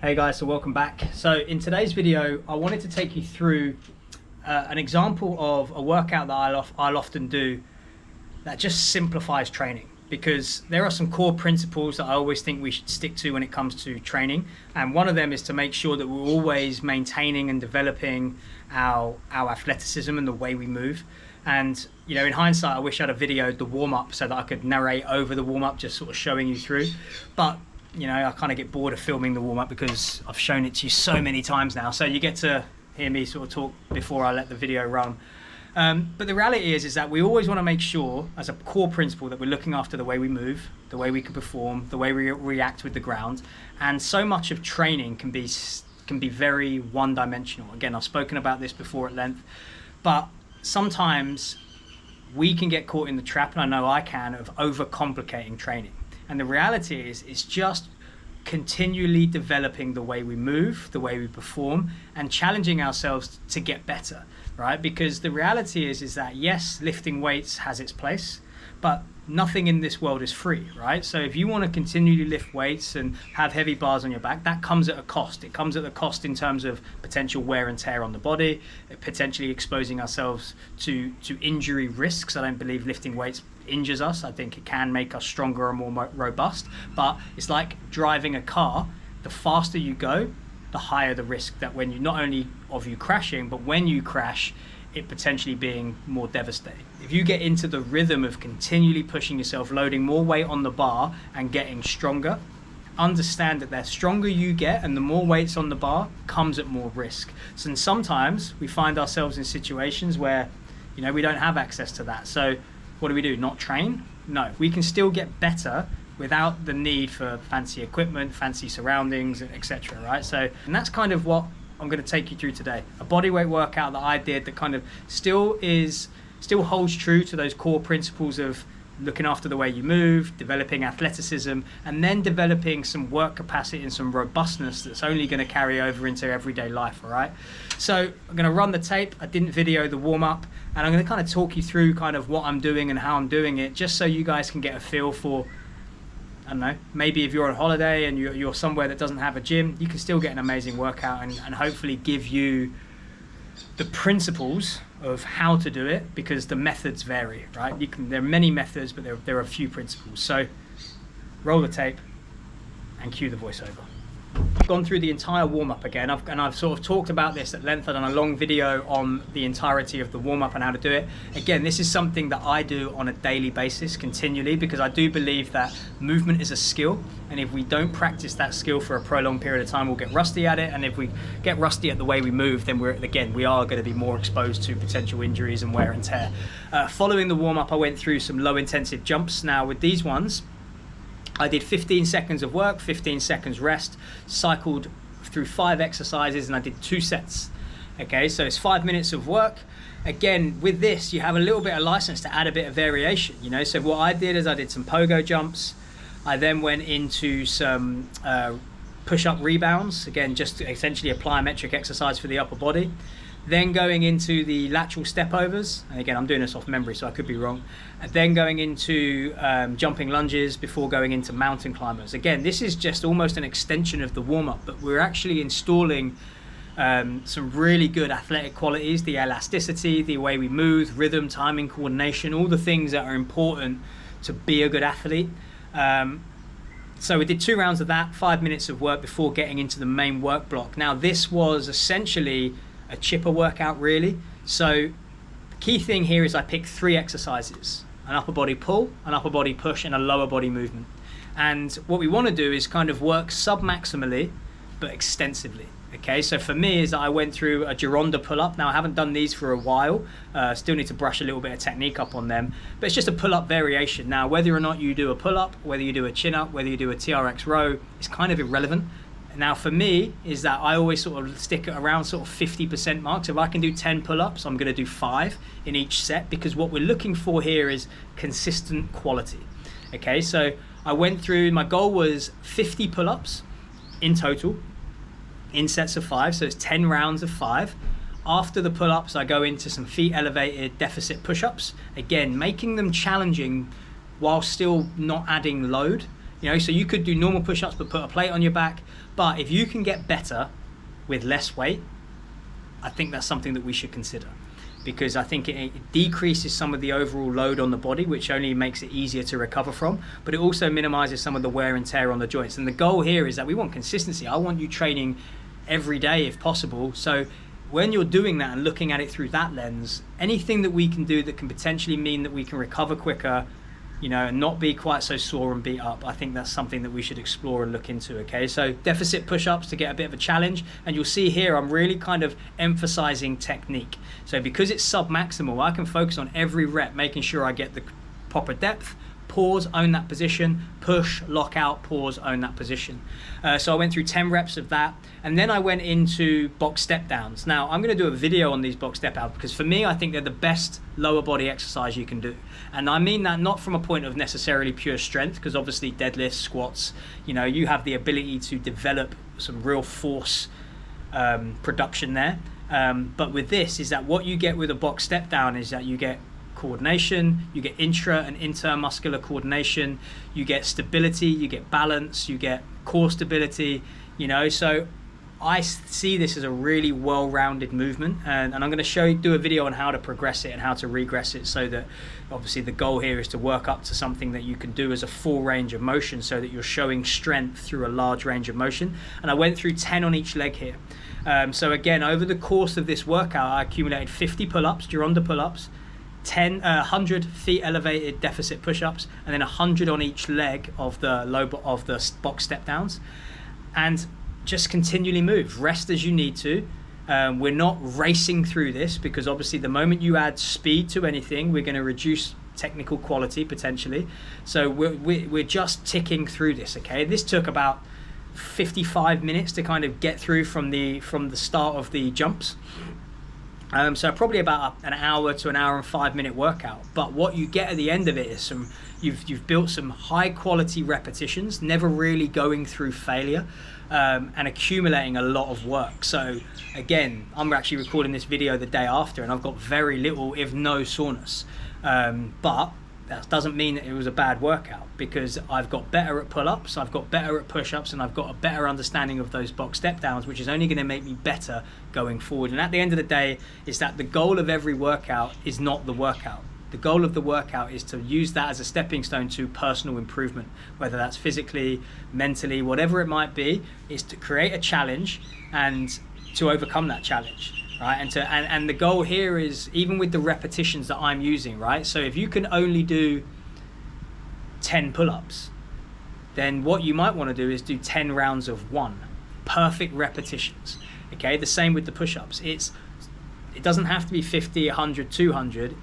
Hey guys, so welcome back. So in today's video, I wanted to take you through an example of a workout that I'll often do that just simplifies training, because there are some core principles that I always think we should stick to when it comes to training. And one of them is to make sure that we're always maintaining and developing our athleticism and the way we move. And you know, in hindsight, I wish I'd have videoed the warm-up so that I could narrate over the warm-up, just sort of showing you through. But you know, I kind of get bored of filming the warm-up because I've shown it to you so many times now. So you get to hear me sort of talk before I let the video run. But the reality is that we always want to make sure, as a core principle, that we're looking after the way we move, the way we can perform, the way we react with the ground. And so much of training can be very one-dimensional. Again, I've spoken about this before at length, but sometimes we can get caught in the trap, and I know I can, of overcomplicating training. And the reality is, it's just continually developing the way we move, the way we perform, and challenging ourselves to get better, right? Because the reality is that yes, lifting weights has its place, but nothing in this world is free, right? So if you want to continually lift weights and have heavy bars on your back, that comes at a cost. It comes at a cost in terms of potential wear and tear on the body, potentially exposing ourselves to injury risks. I don't believe lifting weights injures us. I think it can make us stronger and more robust, but it's like driving a car. The faster you go, the higher the risk that when you, not only of you crashing, but when you crash, it potentially being more devastating. If you get into the rhythm of continually pushing yourself, loading more weight on the bar and getting stronger, understand that the stronger you get and the more weights on the bar comes at more risk. So and sometimes we find ourselves in situations where, you know, we don't have access to that. So what do? Not train? No, we can still get better without the need for fancy equipment, fancy surroundings, etc. Right? So, and that's kind of what I'm going to take you through today. A bodyweight workout that I did that kind of still holds true to those core principles of looking after the way you move, developing athleticism, and then developing some work capacity and some robustness that's only going to carry over into everyday life. All right. So I'm going to run the tape. I didn't video the warm up, and I'm going to kind of talk you through kind of what I'm doing and how I'm doing it, just so you guys can get a feel for, I don't know, maybe if you're on holiday and you're somewhere that doesn't have a gym, you can still get an amazing workout and hopefully give you the principles of how to do it, because the methods vary, right? There are many methods, but there are a few principles. So roll the tape and cue the voiceover. I've gone through the entire warm-up again, and I've sort of talked about this at length. I've done a long video on the entirety of the warm-up and how to do it. Again, this is something that I do on a daily basis, continually, because I do believe that movement is a skill, and if we don't practice that skill for a prolonged period of time, we'll get rusty at it. And if we get rusty at the way we move, then we are going to be more exposed to potential injuries and wear and tear. Following the warm-up, I went through some low-intensive jumps. Now with these ones, I did 15 seconds of work, 15 seconds rest, cycled through 5 exercises, and I did 2 sets. Okay, so it's 5 minutes of work. Again, with this, you have a little bit of license to add a bit of variation, you know. So what I did is I did some pogo jumps. I then went into some push-up rebounds, again, just to essentially a plyometric exercise for the upper body. Then going into the lateral step overs, and again, I'm doing this off memory, so I could be wrong. And then going into jumping lunges before going into mountain climbers. Again, this is just almost an extension of the warm-up, but we're actually installing some really good athletic qualities, the elasticity, the way we move, rhythm, timing, coordination, all the things that are important to be a good athlete. So we did 2 rounds of that, 5 minutes of work before getting into the main work block. Now this was essentially a chipper workout, really. So the key thing here is I picked 3 exercises: an upper body pull, an upper body push, and a lower body movement. And what we want to do is kind of work submaximally but extensively. Okay, so for me is that I went through a Gironda pull-up. Now I haven't done these for a while, still need to brush a little bit of technique up on them, but it's just a pull-up variation. Now whether or not you do a pull-up, whether you do a chin-up, whether you do a TRX row, it's kind of irrelevant. Now for me is that I always sort of stick at around sort of 50% mark. So if I can do 10 pull-ups, I'm going to do 5 in each set, because what we're looking for here is consistent quality. Okay, so I went through, my goal was 50 pull-ups in total in sets of 5, so it's 10 rounds of 5. After the pull-ups, I go into some feet elevated deficit push-ups, again making them challenging while still not adding load. You know, so you could do normal push-ups but put a plate on your back, But if you can get better with less weight, I think that's something that we should consider, because I think it decreases some of the overall load on the body, which only makes it easier to recover from, but it also minimizes some of the wear and tear on the joints. And the goal here is that we want consistency. I want you training every day if possible. So when you're doing that and looking at it through that lens, anything that we can do that can potentially mean that we can recover quicker, you know, and not be quite so sore and beat up, I think that's something that we should explore and look into. Okay, so deficit push-ups to get a bit of a challenge, and you'll see here I'm really kind of emphasizing technique. So because it's submaximal, I can focus on every rep, making sure I get the proper depth, pause, own that position, push, lock out, pause, own that position. So I went through 10 reps of that, and then I went into box step downs. Now I'm going to do a video on these box step downs, because for me, I think they're the best lower body exercise you can do. And I mean that not from a point of necessarily pure strength, because obviously deadlifts, squats, you know, you have the ability to develop some real force production there. But with this is that what you get with a box step down is that you get coordination, you get intra and intermuscular coordination, you get stability, you get balance, you get core stability, you know. So I see this as a really well-rounded movement, and I'm going to do a video on how to progress it and how to regress it, so that obviously the goal here is to work up to something that you can do as a full range of motion, so that you're showing strength through a large range of motion. And I went through 10 on each leg here. So again, over the course of this workout, I accumulated 50 pull-ups, Gironda pull-ups, 100 feet elevated deficit push-ups, and then 100 on each leg of the box step downs, and just continually move. Rest as you need to. We're not racing through this, because obviously the moment you add speed to anything, we're going to reduce technical quality potentially. So we're just ticking through this. Okay, this took about 55 minutes to kind of get through from the start of the jumps. So probably about an hour to an hour and 5 minute workout. But what you get at the end of it is you've built some high quality repetitions, never really going through failure, and accumulating a lot of work. So again, I'm actually recording this video the day after, and I've got very little, if no, soreness. But that doesn't mean that it was a bad workout, because I've got better at pull-ups, I've got better at push-ups, and I've got a better understanding of those box step downs, which is only going to make me better going forward. And at the end of the day, is that the goal of every workout is not the workout. The goal of the workout is to use that as a stepping stone to personal improvement, whether that's physically, mentally, whatever it might be, is to create a challenge and to overcome that challenge. Right, and the goal here is, even with the repetitions that I'm using, right? So if you can only do 10 pull-ups, then what you might want to do is do 10 rounds of 1, perfect repetitions. Okay, the same with the push-ups. It doesn't have to be 50, 100, 200.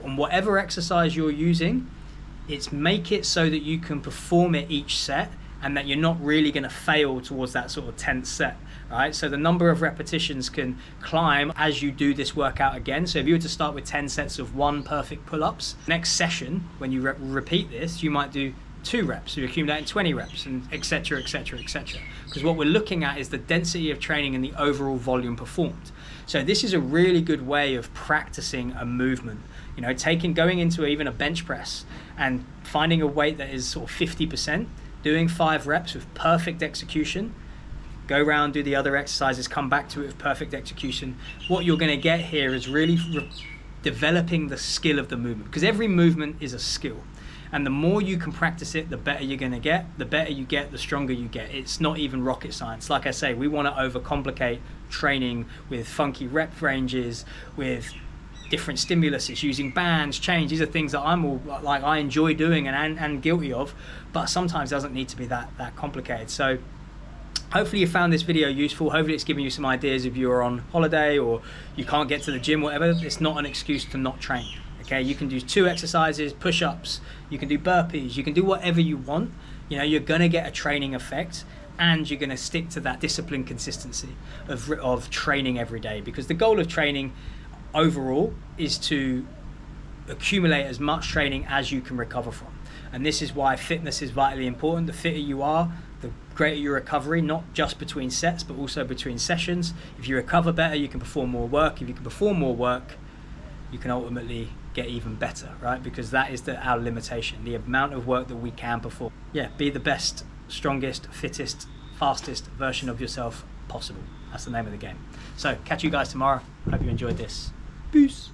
On whatever exercise you're using, make it so that you can perform it each set, and that you're not really going to fail towards that sort of 10th set. Right, so the number of repetitions can climb as you do this workout again. So if you were to start with 10 sets of 1 perfect pull-ups, next session, when you repeat this, you might do 2 reps, so you're accumulating 20 reps, and etc, etc, etc. Because what we're looking at is the density of training and the overall volume performed. So this is a really good way of practicing a movement. You know, going into even a bench press and finding a weight that is sort of 50%, doing 5 reps with perfect execution, go around, do the other exercises, come back to it with perfect execution. What you're going to get here is really developing the skill of the movement, because every movement is a skill, and the more you can practice it, the better you're going to get. The better you get, the stronger you get. It's not even rocket science. Like I say, we want to overcomplicate training with funky rep ranges, with different stimuluses, using bands, chains. These are things that I enjoy doing and guilty of, but sometimes it doesn't need to be that complicated. So hopefully you found this video useful. Hopefully it's giving you some ideas if you're on holiday or you can't get to the gym, whatever. It's not an excuse to not train. Okay, you can do 2 exercises, push-ups, you can do burpees, you can do whatever you want. You know, you're gonna get a training effect, and you're gonna stick to that discipline consistency of training every day, because the goal of training overall is to accumulate as much training as you can recover from. And this is why fitness is vitally important. The fitter you are, the greater your recovery, not just between sets, but also between sessions. If you recover better, you can perform more work. If you can perform more work, you can ultimately get even better, right? Because that is our limitation, the amount of work that we can perform. Yeah, be the best, strongest, fittest, fastest version of yourself possible. That's the name of the game. So catch you guys tomorrow. Hope you enjoyed this. Peace.